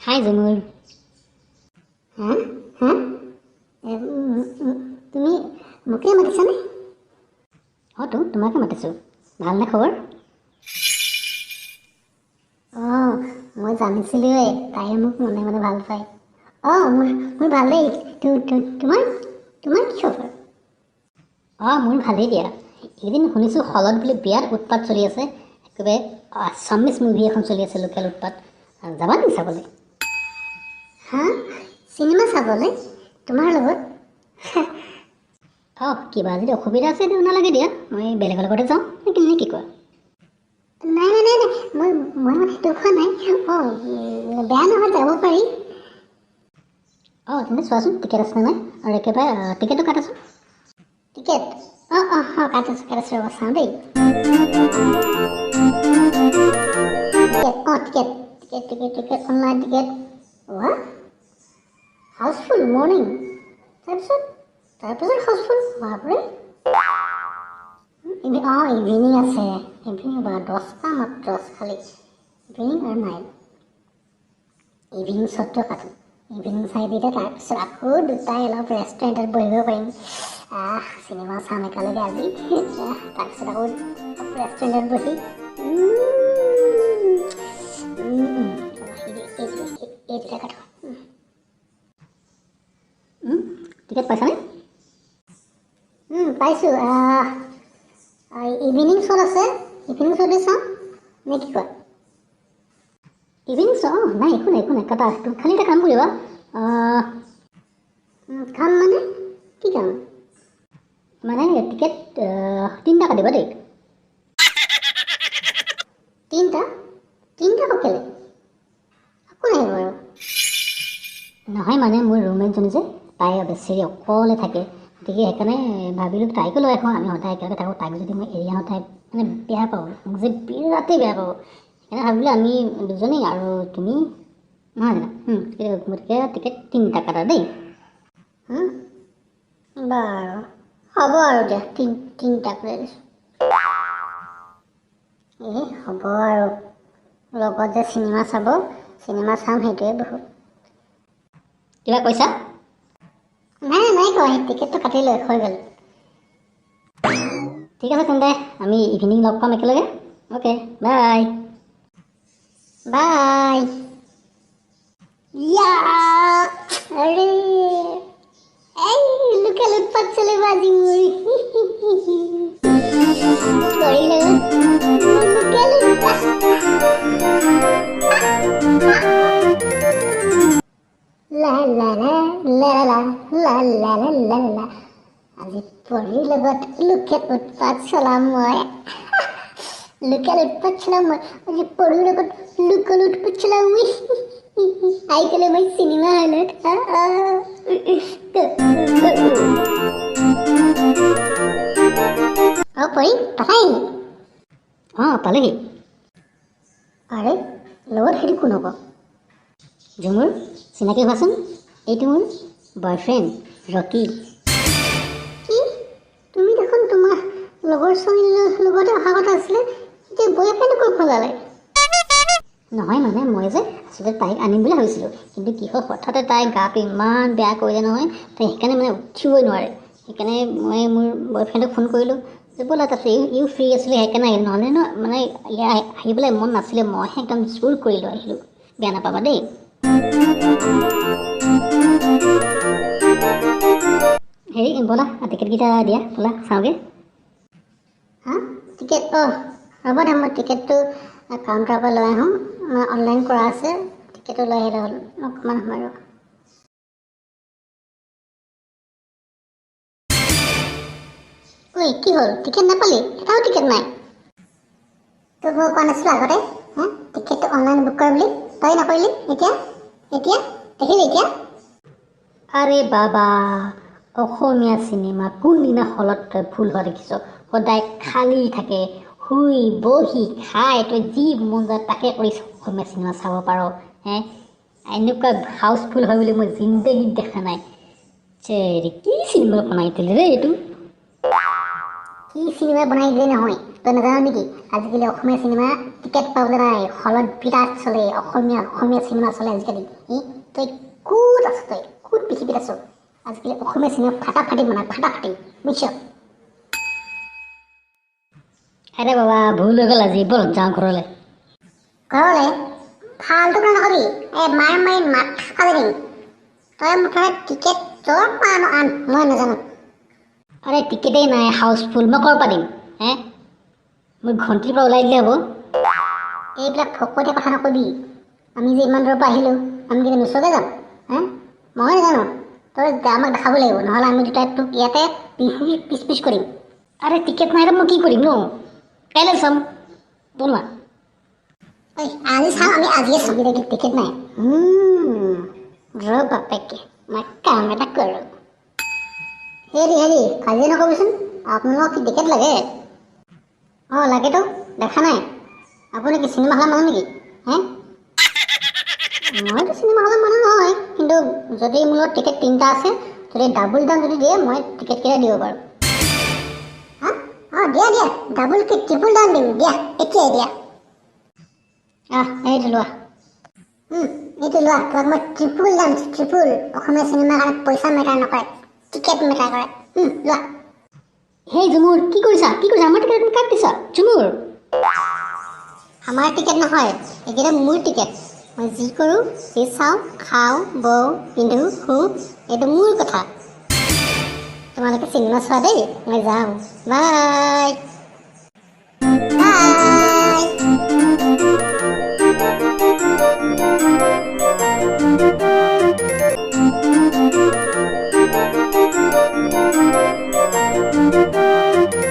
হাই জুনুৰ। হা হা তুমি মোকে মাতিছানে? তো তোমাকে মাতিছোঁ। ভালনে খবৰ? অঁ মই জানিছিলোঁৱে তাইয়ে মোক মনে মনে ভাল পায়। মোৰ ভালেই। তোমাৰ তোমাৰ কি খবৰ? মোৰ ভালেই দিয়া। এইকেইদিন শুনিছোঁ হলত বোলে বিৰাট উৎপাত চলি আছে। একেবাৰে আছামিজ মুভি এখন চলি আছে, লোকেল উৎপাত। যাবা নেকি চাবলৈ? হা চিনেমা চাবলৈ তোমাৰ লগত? কিবা যদি অসুবিধা আছে তেতিয়া নালাগে দিয়া, মই বেলেগৰ লগতে যাওঁ নে কি কোৱা? নাই মই মানে সেইটো কোৱা নাই। বেয়া নহয়, যাব পাৰি। তেন্তে চোৱাচোন টিকেট আছে নাই, আৰু একেবাৰে টিকেটটো কাটাচোন। টিকেট কাটিছোঁ ৰ'ব, চাওঁ দেই। Ticket online ticket. Housefull morning, তাৰপিছত হাউচফুল বাপৰে। ইভিনিং আছে, ইভিনিং বাৰু 10টা মাত্ৰ আছে খালি, ইভিনিং আৰু নাই। ইভিনিং শ্ব'টো কাটো, ইভিনিং চাই দিলে তাৰপিছত আকৌ দুটাই অলপ ৰেষ্টুৰেণ্টত বহিব পাৰিম। চিনেমা চাম একেলগে আজি, তাৰপিছত আকৌ ৰেষ্টুৰেণ্টত বহি এইটোকে কাটো। টিকেট পাইছানে? পাইছোঁ। ইভিনিং শ্ব'ত আছে, ইভিনিং শ্ব'তে চাওঁ নে কি কোৱা? ইভিনিং চ' নাই একো নাই কাটা। খালি এটা কাম কৰিবা, কাম মানে কি কাম? মানে টিকেট 3টা কাটিবা দেই। তিনিটা কেলে? একো নাই বাৰু। নহয় মানে মোৰ ৰুমমেটজনী যে, তাই বেছি অকলে থাকে, গতিকে সেইকাৰণে ভাবিলোঁ তাইকো লৈ আহোঁ। আমি সদায় একেলগে থাকোঁ, তাইক যদি মই এৰি আহোঁ তাই মানে বেয়া পাব, মোক যে বিৰাটেই বেয়া পাব। সেইকাৰণে ভাবিলোঁ আমি দুজনেই আৰু তুমি নহয় জানো। গতিকে টিকেট 3টা কাটা দেই। বাৰু হ'ব আৰু দিয়া, তিনিটা কৰি দিছোঁ। হ'ব আৰু, লগত যে চিনেমা চাম সেইটোৱে বহুত। কিবা কৈছা? নাই কোৱা, সেই টিকেটটো কাটিলৈ হৈ গ'ল। ঠিক আছে তেন্তে আমি ইভিনিং লগ পাম একেলগে। Okay bye. বাই। আৰে লোকেল উৎপাত চলিব আজি মোৰ। কৰিলে লোকেল উৎপাত। আজি পৰীৰ লগত লোকেল উৎপাত চলাম মই। আজি পৰীৰ লগত লোকেল উৎপাত চলাম মই। আহি গ'লে মই চিনেমা হলত। পৰী পালাই? পালেহি। আৰে লগত সেইটো কোন হ'ব? ঝুমুৰ চিনাকি হোৱাচোন, এইটো মোৰ বয়ফ্ৰেণ্ড ৰকি। কি তুমি দেখোন তোমাৰ লগৰ ছোৱালীৰ লগতে অহা কথা আছিলে, এতিয়া বয়ফ্ৰেণ্ড ক'ত খোলালে? নহয় মানে মই যে আচলতে তাইক আনিম বুলি ভাবিছিলোঁ, কিন্তু কি হ'ল হঠাতে তাই গাটো ইমান বেয়া কৰিলে নহয়, তাই সেইকাৰণে মানে উঠিবই নোৱাৰে। সেইকাৰণে মই মোৰ বয়ফ্ৰেণ্ডক ফোন কৰিলোঁ যে ব'লা, তাৰপিছত ইও ফ্ৰী আছিলে সেইকাৰণে আহিলোঁ। নহ'লে মানে ইয়াৰ আহিবলৈ মন নাছিলে, মইহে একদম জোৰ কৰি লৈ আহিলোঁ। বেয়া নাপাবা দেই। হেৰি ব'লা টিকেটকেইটা দিয়া, ব'লা চাওঁগৈ। টিকেট হ'ব দে, মই টিকেটটো কাউণ্টাৰৰ পৰা লৈ আহোঁ। অনলাইন কৰা আছে, টিকেটটো লৈ আহিলে হ'ল। অকণমান সময় ৰ'ব। কি হ'ল? টিকেট নাপালি? এটাও টিকেট নাই। তোক মই কোৱা নাছিলোঁ আগতে, টিকেটটো অনলাইন বুক কৰা বুলি? তই নকৰিলি, এতিয়া দেখিলি এতিয়া? আৰে বাবা, অসমীয়া চিনেমা কোনদিনা হলত তই ফুল হোৱা দেখিছ? সদায় খালী থাকে, শুই বহি খাই তই যি মন যায় তাকে কৰি অসমীয়া চিনেমা চাব পাৰ। এনেকুৱা হাউচফুল হয় বুলি মই জিন্দগীত দেখা নাই। কি চিনেমা বনাই দিলে ৰে এইটো? কি চিনেমা বনাই দিলে নহয়, তই নাজানো নেকি আজিকালি অসমীয়া চিনেমা টিকেট পাবলৈ নাই হলত বিৰাট চলে অসমীয়া চিনেমা চলে আজিকালি তই ক'ত আছ তই ক'ত পৃথিৱীত আছ আজিকালি অসমীয়া চিনেমা ফাটাফাটি বনায় ফাটাফাটি বুজিছ আৰে বাবা ভুল হৈ গ'ল আজি ব'ল যাওঁ ঘৰলৈ ঘৰলৈ ফাল্টু কথা নকবি মাৰ মাৰি মাথা ফালি দিম তই মুঠতে টিকেট য'ত পাৰ আন মই নাজানো আৰে টিকেটেই নাই হাউচফুল মই ক'ৰ পৰা দিম মোৰ ঘণ্টিৰ পৰা ওলাই দিলে হ'ব এইবিলাক ফকতীয়া কথা নকবি আমি যে ইমান দূৰৰ পৰা আহিলোঁ আমি কিন্তু নোচোৱাকৈ যাম মই নাজানো তই আমাক দেখাব লাগিব নহ'লে আমি দুটাই তোক ইয়াতে পিছ কৰিম আৰে টিকেট নাই মই কি কৰিম ন কাইলৈ চাম বনোৱা আজি চাম আমি আজিয়ে চাম টিকেট নাই ৰ বাপেকে মই কাম এটা কৰোঁ হেৰি কাজিয়া নকবিচোন আপোনালোকক কি টিকেট লাগে অঁ লাগেতো দেখা নাই আপুনি কি চিনেমা হলৰ মানুহ নেকি মইতো চিনেমা হলৰ মানুহ নহয় কিন্তু যদি মোৰ লগত টিকেট 3টা আছে যদি ডাবুল দাম যদি দিয়ে মই টিকেটকেইটা দিব পাৰোঁ দিয়া ডাবুল কি ট্ৰিপুল দাম দিম দিয়া এতিয়াই দিয়া এইটো লোৱা এইটো লোৱা তোমাক মই ট্ৰিপুল দাম ট্ৰিপুল অসমীয়া চিনেমাৰ কাৰণে পইচা মেটাৰ নকৰে টিকেট মেটাৰ কৰে লোৱা হেই ঝুমুৰ কি কৰিছা আমাৰ টিকেট তুমি কাট দিছা ঝুমুৰ আমাৰ টিকেট নহয় এইকেইটা মোৰ টিকেট মই যি কৰোঁ যি চাওঁ খাওঁ বওঁ পিন্ধো শুওঁ এইটো মোৰ কথা তোমালোকে চিনেমা চোৱা দেই মই যাওঁ বাই